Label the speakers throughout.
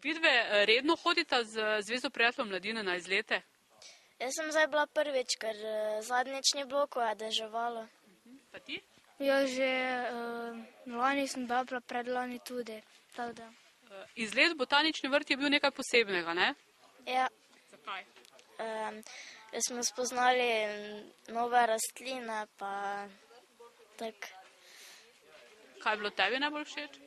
Speaker 1: Vidve redno hodita z Zvezo prijateljev mladine na izlete?
Speaker 2: Jaz sem zdaj bila prvič, ker zadnjič ni bilo, ko je deževalo.
Speaker 1: Pa ti?
Speaker 3: Ja, že lani sem bila, predlani tudi. Tako da.
Speaker 1: Izlet v botanični vrt je bil nekaj posebnega, ne?
Speaker 2: Ja,
Speaker 1: Zakaj?
Speaker 2: jaz smo spoznali nove rastline, pa tako.
Speaker 1: Kaj je bilo tebi najbolj všeč?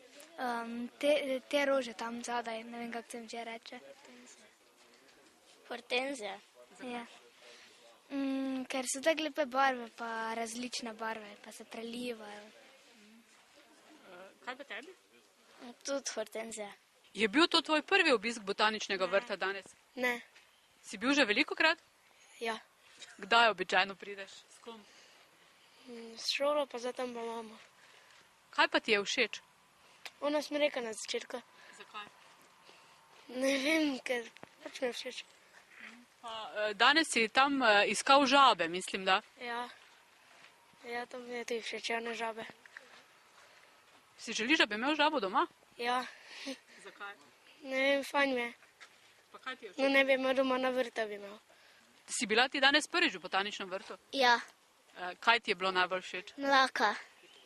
Speaker 3: Te rože tam zadaj, ne vem, kako se jim že reče.
Speaker 2: Hortenzija.
Speaker 3: Ja. Ker so tako lepe barve, pa različne barve, pa se prelivajo.
Speaker 1: Kaj pa tebi?
Speaker 2: Tudi hortenzija.
Speaker 1: Je bil to tvoj prvi obisk botaničnega vrta danes?
Speaker 2: Ne.
Speaker 1: Si bil že velikokrat?
Speaker 2: Ja.
Speaker 1: Kdaj običajno prideš? S kom?
Speaker 2: S šolo pa zdaj tam pa mama.
Speaker 1: Kaj pa ti je všeč?
Speaker 2: Ona smo rekla na začetku.
Speaker 1: Zakaj?
Speaker 2: Ne vem, ker pač mi je všeč.
Speaker 1: Pa, danes si tam iskal žabe, mislim, da.
Speaker 2: Ja. Ja, to mi je tudi všeč, one žabe.
Speaker 1: Si želiš, da bi imel žabo doma?
Speaker 2: Ja.
Speaker 1: Zakaj?
Speaker 2: Ne vem, fajn mi je.
Speaker 1: Pa kaj ti je všeč?
Speaker 2: No, ne bi imel doma na vrta bi imel.
Speaker 1: Si bila ti danes prvič v botaničnem vrtu?
Speaker 2: Ja,
Speaker 1: Kaj ti je bilo najbolj všeč?
Speaker 2: mlaka.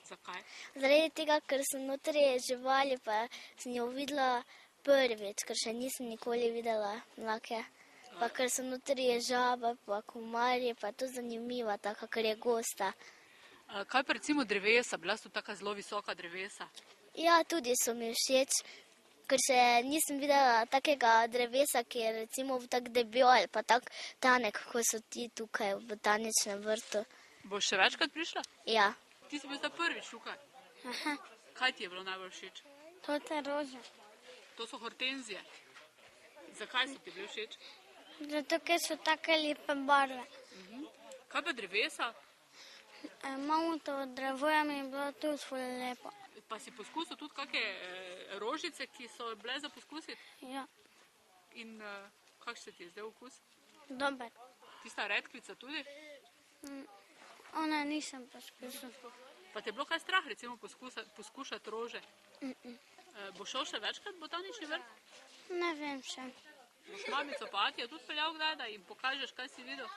Speaker 1: Zakaj?
Speaker 2: Zaradi tega, ker sem notri živali, pa sem jo videla prvič, ker še nisem nikoli videla mlake. Pa ker sem notri žaba, pa komarji, pa to zanimiva, taka, ker je gosta.
Speaker 1: Kaj pa recimo drevesa? Bila so taka zelo visoka drevesa.
Speaker 2: Ja, tudi so mi všeč, ker še nisem videla takega drevesa, ki je recimo tak debel, pa tak tanek, kot so ti tukaj v botaničnem vrtu.
Speaker 1: Boš še večkrat prišla?
Speaker 2: Ja.
Speaker 1: Ti si bil zdaj prvič tukaj.
Speaker 2: Aha,
Speaker 1: Kaj ti je bilo najbolj všeč?
Speaker 2: to te rože.
Speaker 1: To so hortenzije. Zakaj so ti bili všeč?
Speaker 2: Zato, ker so take lepe barve.
Speaker 1: Kaj pa drevesa?
Speaker 2: Imamo to drevo, mi je bilo tudi ful lepo.
Speaker 1: Pa si poskusil tudi kakšne rožice, ki so bile za poskusiti?
Speaker 2: Ja,
Speaker 1: In kakšen se ti je zdaj okus?
Speaker 2: dober.
Speaker 1: Tista redkvica tudi?
Speaker 2: Ona nisem poskusil.
Speaker 1: Pa te je bilo kaj strah recimo poskušati rože? Boš šel še večkrat v botanični vrt?
Speaker 2: Ne vem še.
Speaker 1: Boš mamico pa Atija tudi peljal kdaj, da jim pokažeš, kaj si videl?